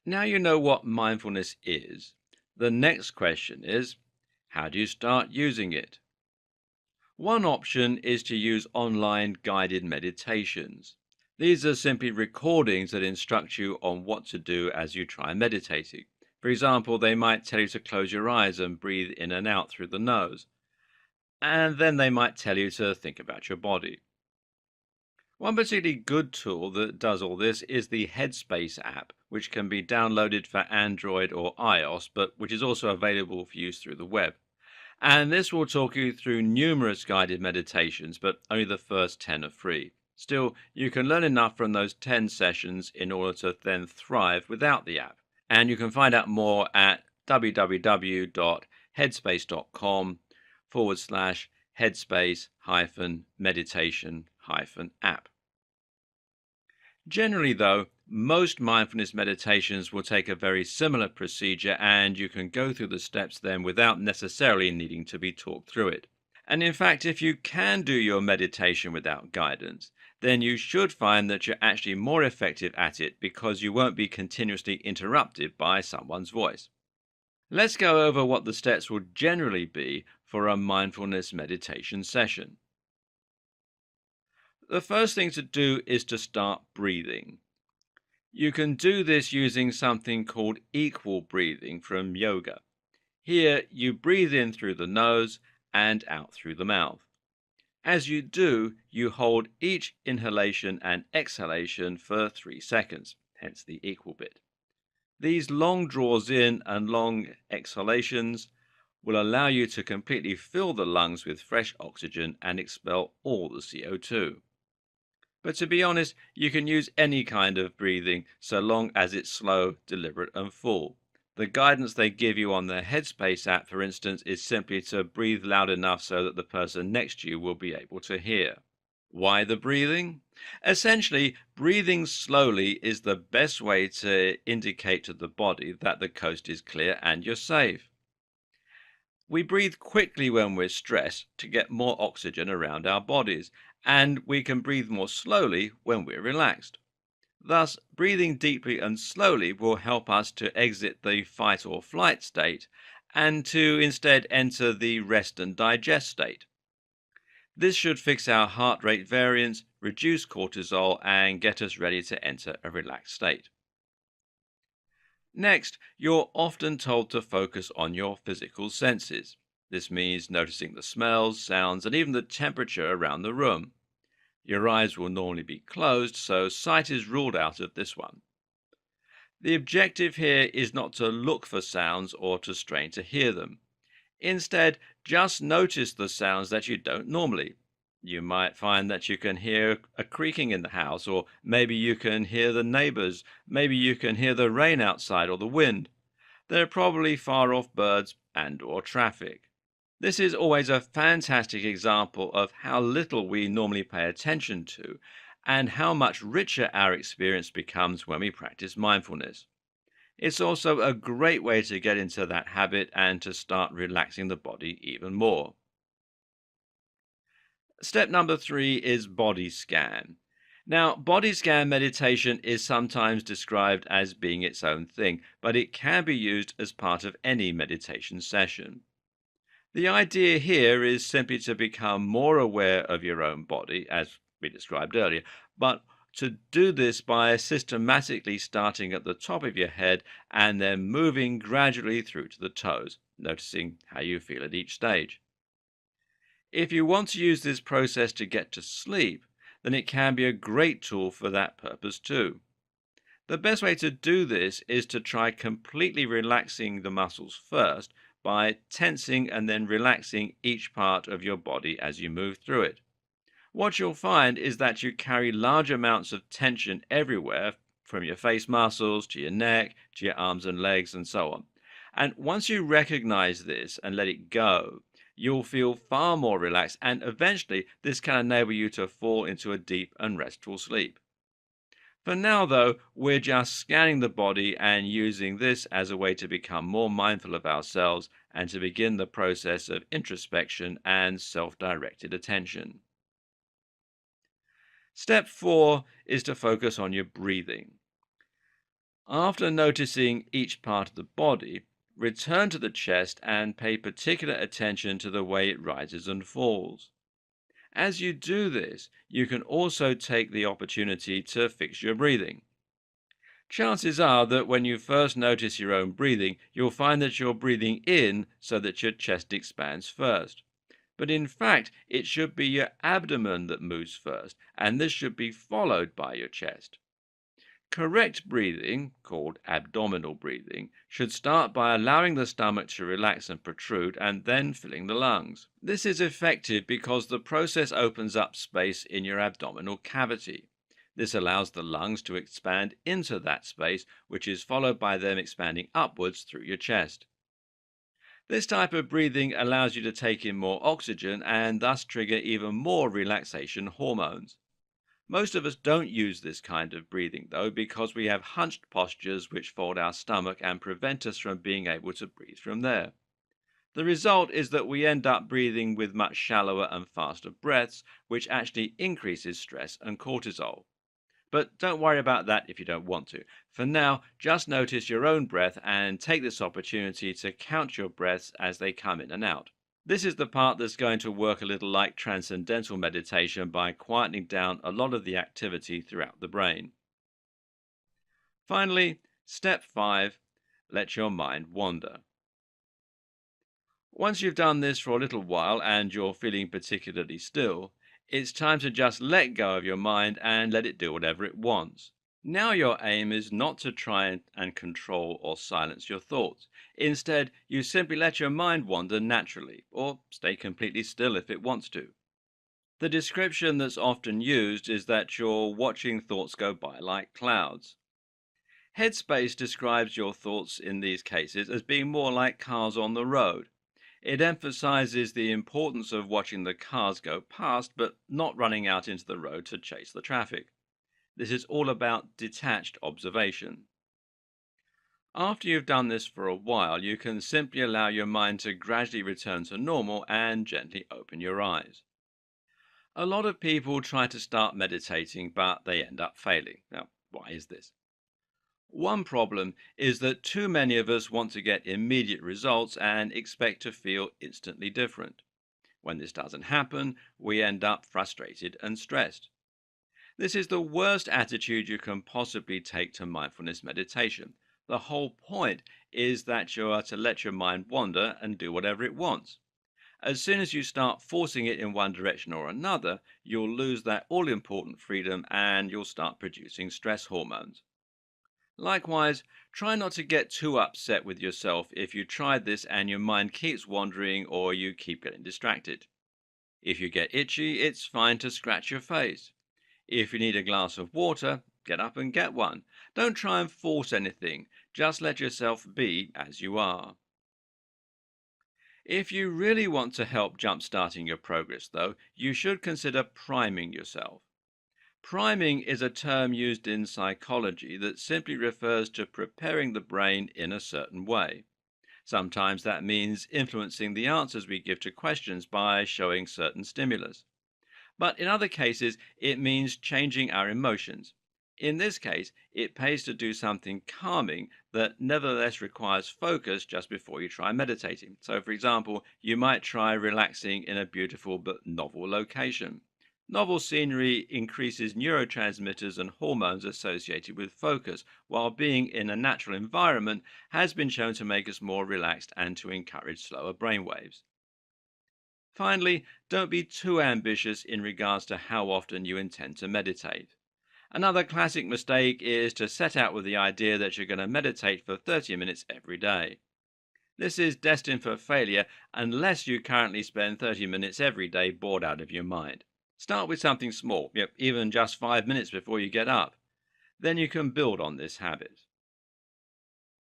Now you know what mindfulness is. The next question is, how do you start using it? One option is to use online guided meditations. These are simply recordings that instruct you on what to do as you try meditating. For example, they might tell you to close your eyes and breathe in and out through the nose. And then they might tell you to think about your body. One particularly good tool that does all this is the Headspace app, which can be downloaded for Android or iOS, but which is also available for use through the web. And this will talk you through numerous guided meditations, but only the first 10 are free. Still, you can learn enough from those 10 sessions in order to then thrive without the app. And you can find out more at www.headspace.com /headspace meditation app. Generally, though, most mindfulness meditations will take a very similar procedure, and you can go through the steps then without necessarily needing to be talked through it. And in fact, if you can do your meditation without guidance, then you should find that you're actually more effective at it because you won't be continuously interrupted by someone's voice. Let's go over what the steps will generally be for a mindfulness meditation session. The first thing to do is to start breathing. You can do this using something called equal breathing from yoga. Here, you breathe in through the nose and out through the mouth. As you do, you hold each inhalation and exhalation for 3 seconds, hence the equal bit. These long draws in and long exhalations will allow you to completely fill the lungs with fresh oxygen and expel all the CO2. But to be honest, you can use any kind of breathing so long as it's slow, deliberate, and full. The guidance they give you on the Headspace app, for instance, is simply to breathe loud enough so that the person next to you will be able to hear. Why the breathing? Essentially, breathing slowly is the best way to indicate to the body that the coast is clear and you're safe. We breathe quickly when we're stressed to get more oxygen around our bodies, and we can breathe more slowly when we're relaxed. Thus, breathing deeply and slowly will help us to exit the fight or flight state and to instead enter the rest and digest state. This should fix our heart rate variance, reduce cortisol, and get us ready to enter a relaxed state. Next, you're often told to focus on your physical senses. This means noticing the smells, sounds, and even the temperature around the room. Your eyes will normally be closed, so sight is ruled out of this one. The objective here is not to look for sounds or to strain to hear them. Instead, just notice the sounds that you don't normally. You might find that you can hear a creaking in the house, or maybe you can hear the neighbors, maybe you can hear the rain outside or the wind. There are probably far off birds and or traffic. This is always a fantastic example of how little we normally pay attention to and how much richer our experience becomes when we practice mindfulness. It's also a great way to get into that habit and to start relaxing the body even more. Step number 3 is body scan. Now, body scan meditation is sometimes described as being its own thing, but it can be used as part of any meditation session. The idea here is simply to become more aware of your own body, as we described earlier, but to do this by systematically starting at the top of your head and then moving gradually through to the toes, noticing how you feel at each stage. If you want to use this process to get to sleep, then it can be a great tool for that purpose too. The best way to do this is to try completely relaxing the muscles first by tensing and then relaxing each part of your body as you move through it. What you'll find is that you carry large amounts of tension everywhere, from your face muscles to your neck to your arms and legs and so on. And once you recognize this and let it go, you'll feel far more relaxed, and eventually this can enable you to fall into a deep and restful sleep. For now, though, we're just scanning the body and using this as a way to become more mindful of ourselves and to begin the process of introspection and self-directed attention. Step 4 is to focus on your breathing. After noticing each part of the body, return to the chest and pay particular attention to the way it rises and falls. As you do this, you can also take the opportunity to fix your breathing. Chances are that when you first notice your own breathing, you'll find that you're breathing in so that your chest expands first. But in fact, it should be your abdomen that moves first, and this should be followed by your chest. Correct breathing, called abdominal breathing, should start by allowing the stomach to relax and protrude and then filling the lungs. This is effective because the process opens up space in your abdominal cavity. This allows the lungs to expand into that space, which is followed by them expanding upwards through your chest. This type of breathing allows you to take in more oxygen and thus trigger even more relaxation hormones. Most of us don't use this kind of breathing, though, because we have hunched postures which fold our stomach and prevent us from being able to breathe from there. The result is that we end up breathing with much shallower and faster breaths, which actually increases stress and cortisol. But don't worry about that if you don't want to. For now, just notice your own breath and take this opportunity to count your breaths as they come in and out. This is the part that's going to work a little like transcendental meditation by quietening down a lot of the activity throughout the brain. Finally, step 5, let your mind wander. Once you've done this for a little while and you're feeling particularly still, it's time to just let go of your mind and let it do whatever it wants. Now your aim is not to try and control or silence your thoughts. Instead, you simply let your mind wander naturally, or stay completely still if it wants to. The description that's often used is that you're watching thoughts go by like clouds. Headspace describes your thoughts in these cases as being more like cars on the road. It emphasizes the importance of watching the cars go past, but not running out into the road to chase the traffic. This is all about detached observation. After you've done this for a while, you can simply allow your mind to gradually return to normal and gently open your eyes. A lot of people try to start meditating, but they end up failing. Now, why is this? One problem is that too many of us want to get immediate results and expect to feel instantly different. When this doesn't happen, we end up frustrated and stressed. This is the worst attitude you can possibly take to mindfulness meditation. The whole point is that you are to let your mind wander and do whatever it wants. As soon as you start forcing it in one direction or another, you'll lose that all important freedom and you'll start producing stress hormones. Likewise, try not to get too upset with yourself if you try this and your mind keeps wandering or you keep getting distracted. If you get itchy, it's fine to scratch your face. If you need a glass of water, get up and get one. Don't try and force anything, just let yourself be as you are. If you really want to help jump-starting your progress, though, you should consider priming yourself. Priming is a term used in psychology that simply refers to preparing the brain in a certain way. Sometimes that means influencing the answers we give to questions by showing certain stimulus. But in other cases, it means changing our emotions. In this case, it pays to do something calming that nevertheless requires focus just before you try meditating. So, for example, you might try relaxing in a beautiful but novel location. Novel scenery increases neurotransmitters and hormones associated with focus, while being in a natural environment has been shown to make us more relaxed and to encourage slower brainwaves. Finally, don't be too ambitious in regards to how often you intend to meditate. Another classic mistake is to set out with the idea that you're going to meditate for 30 minutes every day. This is destined for failure unless you currently spend 30 minutes every day bored out of your mind. Start with something small, even just 5 minutes before you get up. Then you can build on this habit.